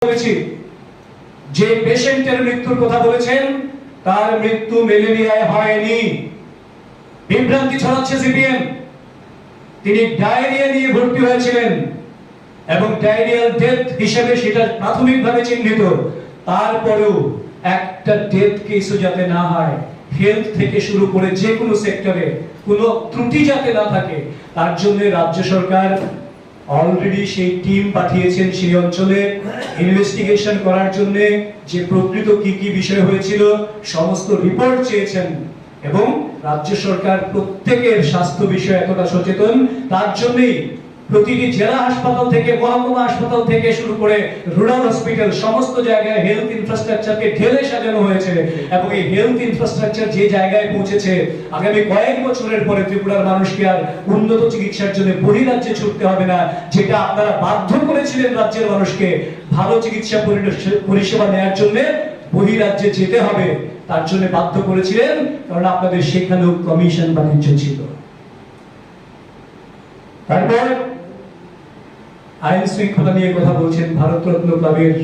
বলেছি যে পেশেন্টের মৃত্যুর কথা বলেছেন তার মৃত্যু ম্যালেরিয়ায় হয়নি, বিভ্রান্তি ছড়াচ্ছে সিপিএম। তিনি ডায়রিয়া নিয়ে ভর্তি হয়েছিলেন এবং ডায়রিয়াল ডেথ হিসেবে সেটা প্রাথমিকভাবে চিহ্নিত। তারপরেও একটা ডেথ কেসও যাতে না হয়, হেলথ থেকে শুরু করে যে কোনো সেক্টরে কোনো ত্রুটি যাতে না থাকে, তার জন্য রাজ্য সরকার অলরেডি সেই টিম পাঠিয়েছেন সেই অঞ্চলে ইনভেস্টিগেশন করার জন্য, যে প্রকৃত কি কি বিষয় হয়েছিল সমস্ত রিপোর্ট চেয়েছেন। এবং রাজ্য সরকার প্রত্যেকের স্বাস্থ্য বিষয়ে এতটা সচেতন, তার জন্যই প্রতিটি জেলা হাসপাতাল থেকে মহকুমা হাসপাতাল থেকে শুরু করে রুরাল হসপিটাল সমস্ত জায়গায় হেলথ ইনফ্রাস্ট্রাকচারকে ঢেলে সাজানো হয়েছে। এবং এই হেলথ ইনফ্রাস্ট্রাকচার যে জায়গায় পৌঁছেছে, আগামী কয়েক বছরের পরে ত্রিপুরার মানুষকে আর উন্নত চিকিৎসার জন্য বহিরাজ্যে ছুটতে হবে না, যেটা আপনারা বাধ্য করেছিলেন রাজ্যের মানুষকে ভালো চিকিৎসা পরিষেবা নেওয়ার জন্য বহিরাজ্যে যেতে হবে, তার জন্য বাধ্য করেছিলেন, কারণ আপনাদের সেখানেও কমিশন বাণিজ্য ছিল। তারপর আইন শৃঙ্খলা নিয়ে কথা বলছেন, ভারতরত্ন ক্লাবের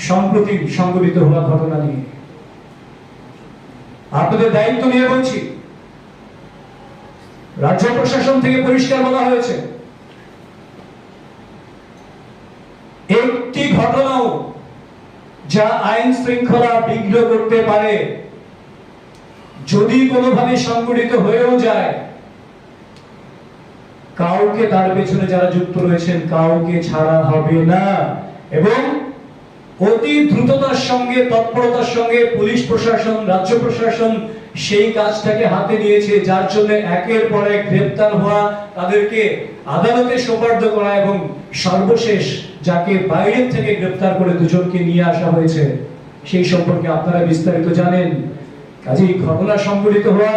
সম্প্রতি সংঘটিত হওয়া ঘটনা নিয়ে। আপনাদের দায়িত্ব নিয়ে বলছি, রাজ্য প্রশাসন থেকে পরিষ্কার বলা হয়েছে একটি ঘটনাও যা আইন শৃঙ্খলা বিঘ্ন করতে পারে যদি কোনোভাবে সংঘটিত হয়েও যায়, কাউকে তার পেছনে যারা যুক্ত রয়েছেন কাউকে ছাড়া হবে না। এবং অতি দ্রুততার সঙ্গে তৎপরতার সঙ্গে পুলিশ প্রশাসন রাজ্য প্রশাসন সেই কাজটাকে হাতে নিয়েছে, যার জন্য একের পর এক গ্রেফতার হওয়া, তাদেরকে আদালতে সোপর্দ করা এবং সর্বশেষ যাকে বাইরে থেকে গ্রেফতার করে দুজনকে নিয়ে আসা হয়েছে সেই সম্পর্কে আপনারা বিস্তারিত জানেন। কাজেই ঘটনা সংঘটিত হওয়া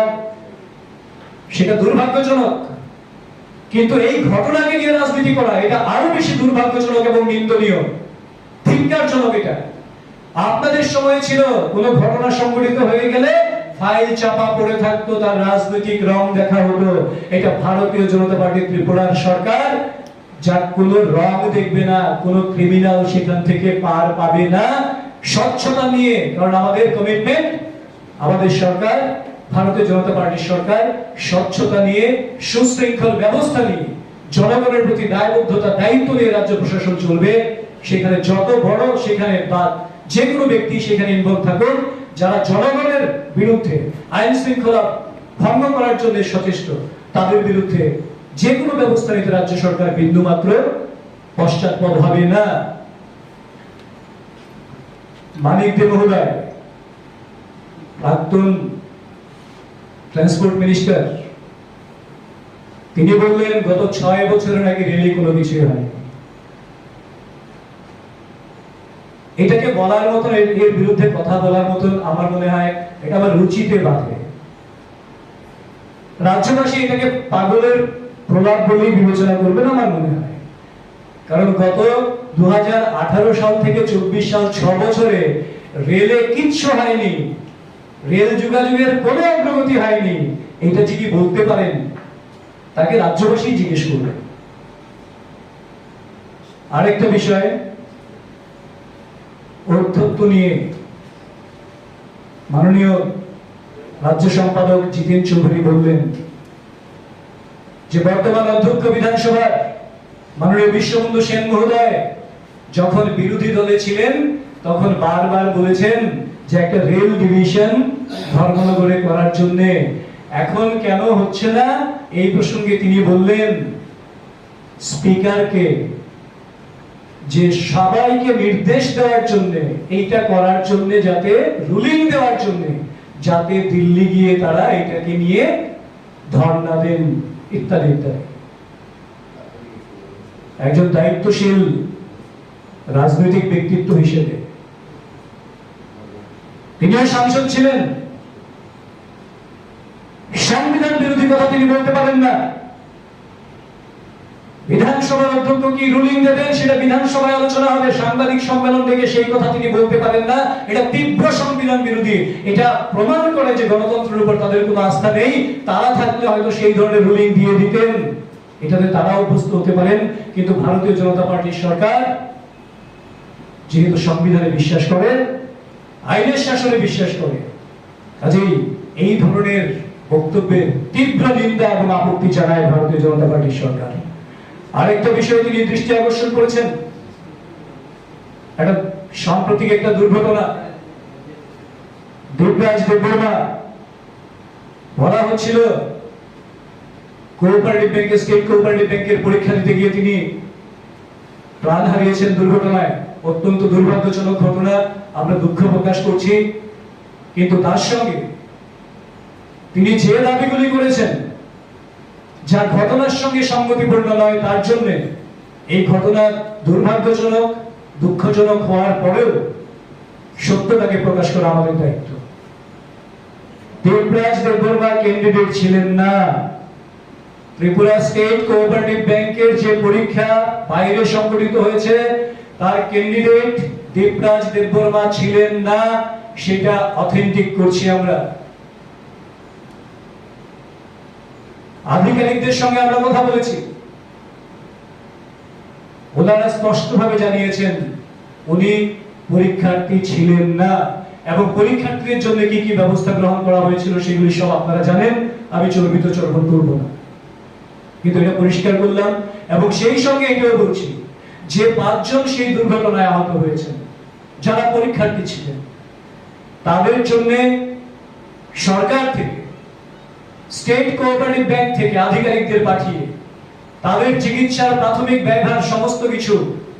সেটা দুর্ভাগ্যজনক, কিন্তু এই ঘটনাকে নিয়ে রাজনীতি করা এটা আরো বেশি দুর্ভাগ্যজনক এবং নিন্দনীয়, ধিক্কারজনক। এটা আপনাদের সময় ছিল কোন ঘটনা সংঘটিত হয়ে গেলে ফাইল চাপা পড়ে থাকতো, তার রাজনৈতিক রং দেখা হতো। এটা ভারতীয় জনতা পার্টি ত্রিপুরার সরকার, যার কোনো রং দেখবে না, কোনো ক্রিমিনাল সেখান থেকে পার পাবে না। স্বচ্ছতা নিয়ে, কারণ আমাদের কমিটমেন্ট, আমাদের সরকার ভারতীয় জনতা পার্টির সরকার স্বচ্ছতা নিয়ে, সুশৃঙ্খল ব্যবস্থা নিয়ে, জনগণের প্রতি দায়বদ্ধতা দায়িত্ব নিয়ে রাজ্য প্রশাসন চলবে। সেখানে যত বড় সেখানে বা যে কোনো ব্যক্তি সেখানে ইনভলভ থাকুক, যারা জনগণের বিরুদ্ধে আইন শৃঙ্খলা ভঙ্গ করার জন্য সচেষ্ট, তাদের বিরুদ্ধে যে কোনো ব্যবস্থা নিতে রাজ্য সরকার বিন্দু মাত্র পশ্চাৎপদ হবে না। মানিক দে মহোদয়, প্রাক্তন ট্রান্সপোর্ট মিনিস্টার, তিনি বললেন গত 6 বছরের আগে রেলে কোনো কিছু হয়। এটাকে বলার মতন, এর বিরুদ্ধে কথা বলার মতন আমার মনে হয় এটা আমার রুচিতে বাধে। রাজ্যবাসী এটাকে পাগলের প্রলাপ বলেই বিবেচনা করবেন আমার মনে হয়, কারণ গত 2018 সাল থেকে 24 সাল 6 বছরে রেলে কিচ্ছু হয়নি, রেল যোগাযোগের কোনো অগ্রগতি হয়নি। এটা যিনি বলতে পারেন তাকে রাজ্যবাসী জিজ্ঞেস করবে। আরেকটা বিষয়, অধ্যক্ষ নিয়ে মাননীয় রাজ্য সম্পাদক জিতেন চৌধুরী বললেন যে বর্তমান অধ্যক্ষ বিধানসভার মাননীয় বিশ্ববন্ধু সেন মহোদয় যখন বিরোধী দলে ছিলেন তখন বারবার বলেছেন যে একটা রেল ডিভিশন ধর্মনগরে করার জন্য, এখন কেন হচ্ছে না এই প্রসঙ্গে তিনি বললেন স্পিকারকে যে সবাইকে নির্দেশ দেওয়ার জন্য, এইটা করার জন্য, যাতে রুলিং দেওয়ার জন্য, যাতে দিল্লি গিয়ে তারা এটাকে নিয়ে ধর্ণা দেন ইত্যাদি ইত্যাদি। একজন দায়িত্বশীল রাজনৈতিক ব্যক্তিত্ব হিসেবে তিনিও সাংসদ ছিলেন, সংবিধান বিরোধী কথা তিনি বলতে পারেন না। বিধানসভার অধ্যক্ষ কি রুলিং দেবেন সেটা বিধানসভায় আলোচনা হবে, সাংবাদিক সম্মেলন থেকে সেই কথা তিনি বলতে পারেন না। এটা তীব্র সংবিধান বিরোধী। এটা প্রমাণ করে যে গণতন্ত্রের উপর তাদের কোনো আস্থা নেই। তারা থাকলে হয়তো সেই ধরনের রুলিং দিয়ে দিতেন, এটাতে তারা অভ্যস্ত হতে পারেন। কিন্তু ভারতীয় জনতা পার্টির সরকার যেহেতু সংবিধানে বিশ্বাস করে, আইনের শাসনে বিশ্বাস করে, কাজেই এই ধরনের বক্তব্যের তীব্র নিন্দা এবং আপত্তি জানায় ভারতীয় জনতা পার্টির সরকার। আরেকটা বিষয়ে তিনি দৃষ্টি আকর্ষণ করেছেন, একটা সাম্প্রতিক একটা দুর্ঘটনা, দেবরাজ দেববর্মা, বলা হচ্ছিল কোঅপারেটিভ ব্যাংকে, স্টেট কোঅপারেটিভ ব্যাংকের পরীক্ষা দিতে গিয়ে তিনি প্রাণ হারিয়েছেন দুর্ঘটনায়। অত্যন্ত দুর্ভাগ্যজনক ঘটনা, আমরা দুঃখ প্রকাশ করছি। কিন্তু তার সঙ্গে তিনি যে দাবিগুলি করেছেন যা ঘটনার সঙ্গে সঙ্গতিপূর্ণ নয়, তার জন্য এই ঘটনা দুর্ভাগ্যজনক, দুঃখজনক হওয়ার পরেও সত্যটাকে প্রকাশ করা আমাদের দায়িত্ব। দেবরাজ দেববর্মা ক্যান্ডিডেট ছিলেন না। ত্রিপুরা স্টেট কোঅপারেটিভ ব্যাংকের যে পরীক্ষা বাইরে সংগঠিত হয়েছে, তার ক্যান্ডিডেট দেবরাজ দেববর্মা ছিলেন না, সেটা অথেন্টিক করছি আমরা। আধিকারিকদের সঙ্গে আমরা কথা বলেছি, ওনারা স্পষ্টভাবে জানিয়েছেন উনি পরীক্ষার্থী ছিলেন না, এবং পরীক্ষার্থীদের জন্য কি কি ব্যবস্থা গ্রহণ করা হয়েছিল সেগুলি সব আপনারা জানেন, আমি চর্বিত চর্বণ করব না। কিন্তু এটা পরিষ্কার করলাম, এবং সেই সঙ্গে এটাও বলছি যে 5 জন সেই দুর্ঘটনায় আহত হয়েছেন যারা পরীক্ষার্থী ছিলেন, তাদের জন্য সরকার থেকে, স্টেট কোঅপারেটিভ ব্যাংক থেকে আধিকারিকদের পাঠিয়ে তাদের চিকিৎসার প্রাথমিক ব্যয়ভার সমস্ত কিছু